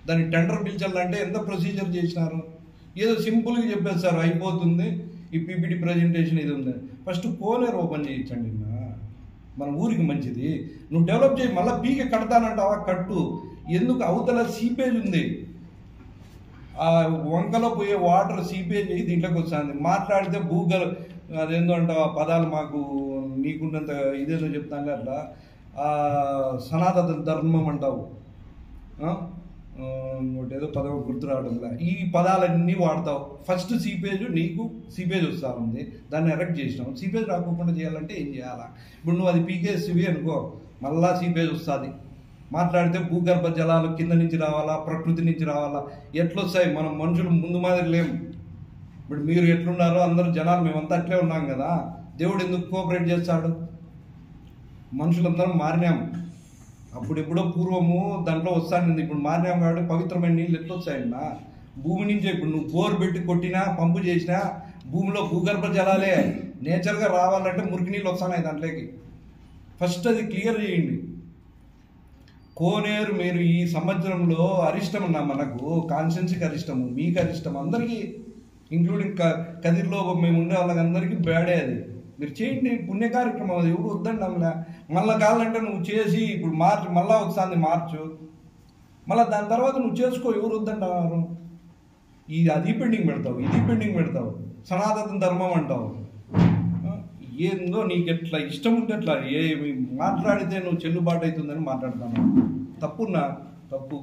దాన్ని టెండర్ పిలిచాలంటే ఎంత ప్రొసీజర్ చేసినారు? ఏదో సింపుల్గా చెప్పేస్తారు, అయిపోతుంది, ఈ పీపీటీ ప్రజెంటేషన్ ఇది ఉంది. ఫస్ట్ కోనేరు ఓపెన్ చేయించండి, మన ఊరికి మంచిది. నువ్వు డెవలప్ చేయి, మళ్ళీ పీక కడతానంటావా? కట్టు. ఎందుకు? అవతల సీపేజ్ ఉంది, ఆ వంకలో పోయే వాటర్ సీపేజ్ అయ్యి దీంట్లోకి వస్తుంది. మాట్లాడితే భూగల అదేందో అంటావు, ఆ పదాలు మాకు నీకున్నంత ఇదేదో చెప్తాను అట్లా. సనాతన ధర్మం అంటావు, ఏదో పదం గుర్తు రావడంలా. ఈ పదాలన్నీ వాడతావు. ఫస్ట్ సీపేజ్, నీకు సీపేజ్ వస్తూ ఉంది, దాన్ని ఎరెక్ట్ చేసినావు. సీపేజ్ రాకుండా చేయాలంటే ఏం చేయాలా? ఇప్పుడు నువ్వు అది పీకేసివి అనుకో, మళ్ళా సీపేజ్ వస్తుంది. మాట్లాడితే భూగర్భ జలాలు కింద నుంచి రావాలా, ప్రకృతి నుంచి రావాలా, ఎట్లొస్తాయి? మనం మనుషులు ముందు మాదిరి లేము. ఇప్పుడు మీరు ఎట్లున్నారో అందరూ జనాలు మేమంతా అట్లే ఉన్నాం కదా. దేవుడు ఎందుకు కోఆపరేట్ చేస్తాడు? మనుషులందరం మారినాము. అప్పుడెప్పుడో పూర్వము దాంట్లో వస్తాను, ఇప్పుడు మారినాం కాబట్టి పవిత్రమైన నీళ్ళు ఎట్లా వస్తాయన్నా? భూమి నుంచే. ఇప్పుడు నువ్వు బోర్ పెట్టి కొట్టినా, పంపు చేసినా భూమిలో భూగర్భ జలాలే నేచర్గా రావాలంటే మురికి నీళ్ళు వస్తున్నాయి దాంట్లోకి. ఫస్ట్ అది క్లియర్ చేయండి. కోనేరు మీరు ఈ సంవత్సరంలో అరిష్టం అన్నా, మనకు కాన్స్టిట్యున్సీకి అరిష్టము, మీకు అరిష్టం, అందరికీ ఇంక్లూడింగ్ కదిరిలో మేము ఉండే వాళ్ళకందరికీ బ్యాడే. అది మీరు చేయండి, పుణ్య కార్యక్రమం. అది ఎవరు వద్దండి. మళ్ళీ కావాలంటే నువ్వు చేసి ఇప్పుడు మార్చు, మళ్ళీ వస్తుంది మార్చు, మళ్ళీ దాని తర్వాత నువ్వు చేసుకో, ఎవరు వద్దంటున్నారు? అది పెండింగ్ పెడతావు, ఇది పెండింగ్ పెడతావు, సనాతన ధర్మం అంటావు. ఏందో నీకు ఎట్లా ఇష్టం ఉంటే అట్లా ఏమి మాట్లాడితే నువ్వు చెల్లుబాటు అవుతుందని మాట్లాడతాను. తప్పున్నా తప్పు.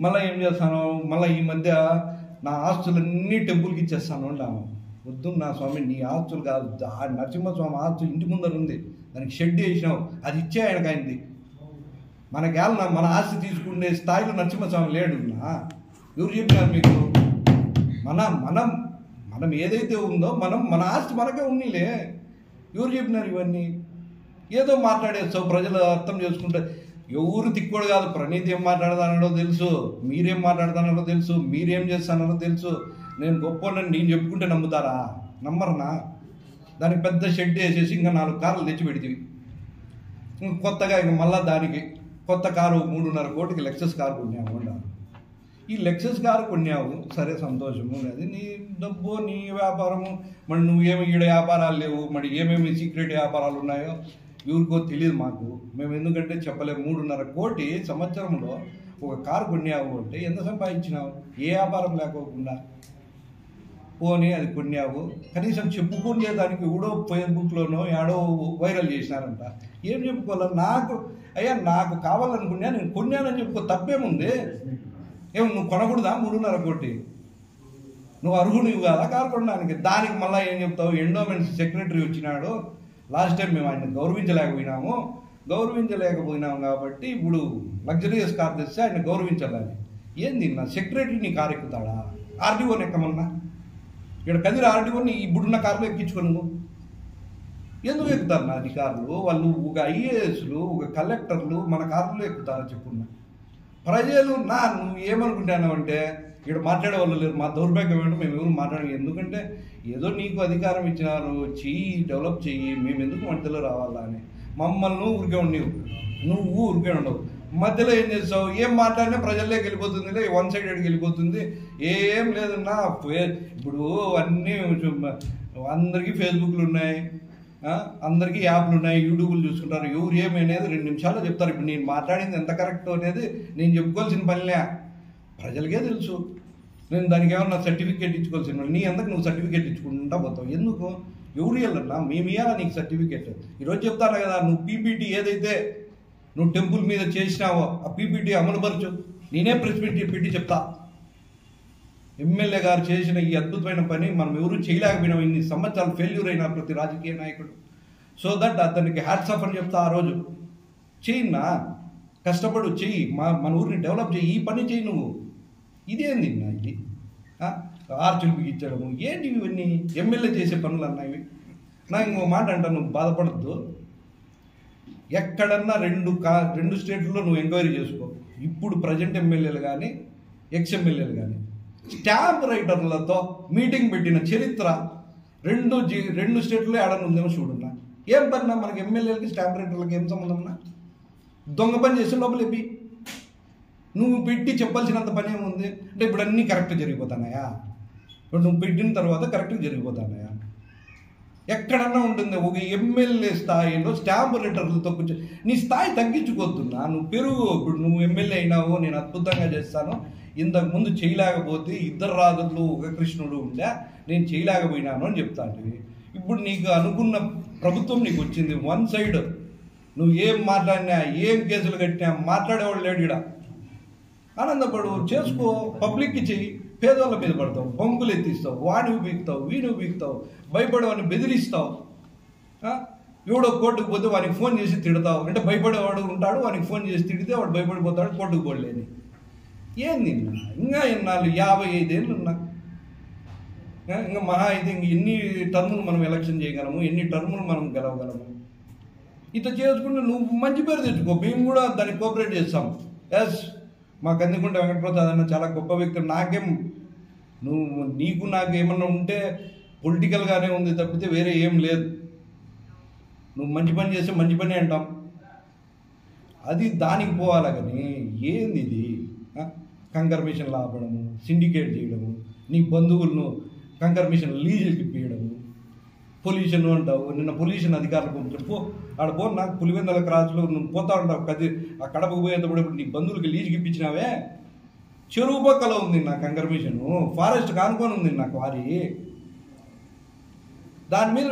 మళ్ళీ ఏం చేస్తాను? మళ్ళీ ఈ మధ్య నా ఆస్తులన్నీ టెంపుల్కి ఇచ్చేస్తాను అంటాను. వద్దు నా స్వామి, నీ ఆస్తులు కాదు, నరసింహస్వామి ఆస్తు ఇంటి ముందర ఉంది, దానికి షెడ్ వేసినావు, అది ఇచ్చే ఆయనకు అయింది. మనకేళ్ళ మన ఆస్తి తీసుకునే స్థాయిలో నరసింహస్వామి లేడున్నా. ఎవరు చెప్పినారు మీకు? మనం ఏదైతే ఉందో మన ఆస్తి మనకే ఉన్నీలే. ఎవరు చెప్పినారు ఇవన్నీ? ఏదో మాట్లాడేస్తావు, ప్రజలు అర్థం చేసుకుంటే. ఎవరు తిక్కోడు కాదు. ప్రణీత్ ఏం మాట్లాడతానో తెలుసు, మీరేం మాట్లాడతానో తెలుసు, మీరేం చేస్తానో తెలుసు. నేను గొప్పనని నేను చెప్పుకుంటే నమ్ముతారా? నమ్మరనా? దానికి పెద్ద షెడ్ వేసేసి ఇంకా 4 కార్లు తెచ్చి పెడితే, కొత్తగా ఇంక మళ్ళీ దానికి కొత్త కారు 3.5 కోటికి లెక్సస్ కారు కొన్నాము అన్నారు. ఈ లెక్సస్ కారు కొన్నావు, సరే సంతోషము, అది నీ డబ్బు, నీ వ్యాపారము. మరి నువ్వేమి ఈడ వ్యాపారాలు లేవు, మరి ఏమేమి సీక్రెట్ వ్యాపారాలు ఉన్నాయో ఎవరికో తెలియదు మాకు. మేము ఎందుకంటే చెప్పలేము. 3.5 కోటి సంవత్సరంలో ఒక కారు కొన్నావు అంటే ఎంత సంపాదించినావు? ఏ వ్యాపారం లేకోకుండా పోనీ అది కొన్నావు. కనీసం చెప్పుకునే దానికి ఎవడో ఫేస్బుక్లోనో ఏడో వైరల్ చేసినారంట. ఏం చెప్పుకోవాలి? నాకు కావాలనుకున్నా, నేను కొన్నానని చెప్పుకో, తప్పేముంది? ఏమో నువ్వు కొనకూడదా 3.5 కోటి? నువ్వు అర్హునివి కాదా కారు కొనడానికి? దానికి మళ్ళీ ఏం చెప్తావు? ఎండోమెంట్స్ సెక్రటరీ వచ్చినాడు, లాస్ట్ టైం మేము ఆయన గౌరవించలేకపోయినాము కాబట్టి ఇప్పుడు లగ్జరియస్ కార్ తెస్తే ఆయన గౌరవించాలని. ఏంది నా సెక్రటరీ నీ కారు ఎక్కుతాడా? ఆర్డీఓని ఎక్కమన్నా? ఇక్కడ కదిరి ఆర్డీఓని ఇప్పుడున్న కార్లో ఎక్కించుకోను. ఎందుకు ఎక్కుతారు నా అధికారులు? వాళ్ళు ఒక ఐఏఎస్లు, ఒక కలెక్టర్లు మన కార్లో ఎక్కుతారా చెప్పున్నా? ప్రజలు నువ్వు ఏమనుకుంటాను అంటే ఇక్కడ మాట్లాడే వాళ్ళు లేరు. మా దౌర్భాగ్యం ఏంటో మేము ఎవరు మాట్లాడే. ఎందుకంటే ఏదో నీకు అధికారం ఇచ్చినారు, చెయ్యి, డెవలప్ చెయ్యి, మేము ఎందుకు మధ్యలో రావాలా అని. మమ్మల్ని ఊరికే ఉండవు, నువ్వు ఊరికే ఉండవు. మధ్యలో ఏం చేస్తావు? ఏం మాట్లాడినా ప్రజల్లోకి వెళ్ళిపోతుంది, వన్ సైడెడ్కి వెళ్ళిపోతుంది. ఏం లేదన్నా. ఇప్పుడు అన్నీ అందరికీ ఫేస్బుక్లు ఉన్నాయి, అందరికీ యాప్లు ఉన్నాయి, యూట్యూబ్లు చూసుకుంటారు. ఎవరు ఏమనేది 2 నిమిషాల్లో చెప్తారు. ఇప్పుడు నేను మాట్లాడింది ఎంత కరెక్ట్ అనేది నేను చెప్పుకోవాల్సిన పనిలే, ప్రజలకే తెలుసు. నేను దానికి ఏమన్నా సర్టిఫికేట్ ఇచ్చుకోవాల్సిన నీ అందరికి నువ్వు సర్టిఫికేట్ ఇచ్చుకుంటా పోతావు. ఎందుకు? ఎవరు ఇవ్వాలన్నా? మేము ఇవ్వాలా నీకు సర్టిఫికేట్? ఈరోజు చెప్తాను కదా, నువ్వు పీపీటీ ఏదైతే నువ్వు టెంపుల్ మీద చేసినావో ఆ పీపీటీ అమలుపరచు. నేనే ప్రెస్ మీట్ పెట్టి చెప్తా. ఎమ్మెల్యే గారు చేసిన ఈ అద్భుతమైన పని మనం ఎవరూ చేయలేకపోయినాం. ఇన్ని సంవత్సరాలు ఫెయిల్యూర్ అయిన ప్రతి రాజకీయ నాయకుడు. సో దట్ అతనికి హ్యాట్స్ ఆఫ్ అని చెప్తా. ఆ రోజు చెయ్యిన్నా, కష్టపడు, చెయ్యి, మన ఊరిని డెవలప్ చెయ్యి, ఈ పని చెయ్యి నువ్వు. ఇదేంది నా ఇది? ఆర్చులు బిగించడము ఏంటి ఇవన్నీ? ఎమ్మెల్యే చేసే పనులు అన్నాయి. నా ఇంకో మాట అంటా, నువ్వు బాధపడద్దు. ఎక్కడన్నా 2 స్టేట్లలో నువ్వు ఎంక్వైరీ చేసుకో. ఇప్పుడు ప్రజెంట్ ఎమ్మెల్యేలు కానీ ఎక్స్ఎమ్మెల్యేలు కానీ స్టాంప్ రైటర్లతో మీటింగ్ పెట్టిన చరిత్ర 2 స్టేట్లో ఏడన్నా ఉందేమో చూడున్నా. ఏం పన్నా మనకి ఎమ్మెల్యేలకి స్టాంప్ రైటర్లకి ఏం సంబంధం? దొంగ పని చేసే లోపల నువ్వు పెట్టి చెప్పాల్సినంత పని ఏముంది అంటే ఇప్పుడు అన్నీ కరెక్ట్గా జరిగిపోతున్నాయా? ఇప్పుడు నువ్వు పెట్టిన తర్వాత కరెక్ట్గా జరిగిపోతున్నాయా? ఎక్కడన్నా ఉంటుంది ఒక ఎమ్మెల్యే స్థాయిలో స్టాంపు లెటర్లతో కూర్చొని నీ స్థాయి తగ్గించుకోవద్దున్నా. నువ్వు పెరుగు. ఇప్పుడు నువ్వు ఎమ్మెల్యే అయినావు, నేను అద్భుతంగా చేస్తాను, ఇంతకుముందు చేయలేకపోతే ఇద్దరు రాజులు ఒక కృష్ణుడు ఉండే నేను చేయలేకపోయినాను అని చెప్తాను. ఇప్పుడు నీకు అనుకున్న ప్రభుత్వం నీకు వచ్చింది, వన్ సైడ్ నువ్వు ఏం మాట్లాడినా ఏం కేసులు కట్టినా మాట్లాడేవాళ్ళు లేడు. ఇక్కడ ఆనందపడు, చేసుకో, పబ్లిక్కి చెయ్యి. పేదోళ్ళ మీద పడతావు, బొంకులు ఎత్తిస్తావు, వాడిని పీకుతావు, వీడిని పీకుతావు, భయపడేవాడిని బెదిరిస్తావు. ఎవడో కోర్టుకు పోతే వానికి ఫోన్ చేసి తిడతావు. అంటే భయపడేవాడు ఉంటాడు, వానికి ఫోన్ చేసి తిడితే వాడు భయపడిపోతాడు, కోర్టుకు పోలేని. ఏంది ఇంకా ఎన్నాళ్ళు? 55 ఏళ్ళు ఉన్నా. ఇంకా మహా అయితే ఇంక ఎన్ని టర్ములు మనం ఎలక్షన్ చేయగలము, ఎన్ని టర్ములు మనం గెలవగలము? ఇట్లా చేసుకుంటే నువ్వు మంచి పేరు తెచ్చుకో, మేము కూడా దానికి కోఆపరేట్ చేస్తాం. ఎస్, మా కందికుంట వెంకటప్రసాద్ అన్న చాలా గొప్ప వ్యక్తి. నాకేం నీకు నాకు ఏమన్నా ఉంటే పొలిటికల్గానే ఉంది తప్పితే వేరే ఏం లేదు. నువ్వు మంచి పని చేస్తే మంచి పని అంటాం, అది దానికి పోవాలా. కానీ ఏంది ఇది? కంకర్ మిషన్లు ఆపడము, సిండికేట్ చేయడము, నీ బంధువులను కంకర్ మిషన్ లీజులకి ఇప్పించడము, పొల్యూషన్ అంటావు. నిన్న పొల్యూషన్ అధికారులు పంపించు, ఆడ పో, నాకు పులివెందల క్రాస్లో నువ్వు పోతా ఉంటావు, ఆ కడపకు పోయేటప్పుడు నీ బంధువులకి లీజుకి ఇప్పించినావే. చెరువు పక్కలో ఉంది నా కంకర్ మిషను, ఫారెస్ట్ కానుకొని ఉంది నా క్వారీ. దాని మీద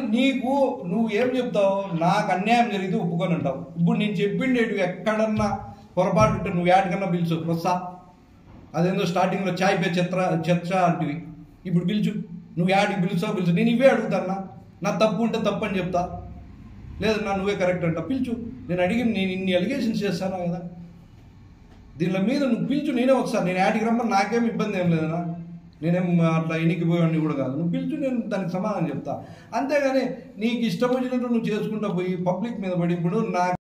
నువ్వు ఏం చెప్తావు? నాకు అన్యాయం జరిగితే ఒప్పుకొని అంటావు. ఇప్పుడు నేను చెప్పిండేటివి ఎక్కడన్నా పొరపాటు ఉంటే నువ్వు యాడికన్నా పిలుచు వస్తా. అదేందో స్టార్టింగ్లో చాయ్ పే చర్చ అంటివి, ఇప్పుడు పిలుచు. నువ్వు యాడికి పిలుచు. నేను ఇవే అడుగుతానా? నా తప్పు ఉంటే తప్పు అని చెప్తా, లేదు నా నువ్వే కరెక్ట్ అంటా. పిలుచు. నేను నేను ఇన్ని అలిగేషన్స్ చేస్తానా కదా, దీని మీద నువ్వు పిలుచు, నేనే వస్తాను. నేను యాడికి రమ్మని నాకేం ఇబ్బంది ఏం లేదనా, నేనేం అట్లా ఎన్నికిపోయాన్ని కూడా కాదు. నువ్వు పిలుచు, నేను దానికి సమాధానం చెప్తా. అంతేగాని నీకు ఇష్టం వచ్చినట్టు నువ్వు చేసుకుంటా పోయి పబ్లిక్ మీద పడి ఇప్పుడు నాకు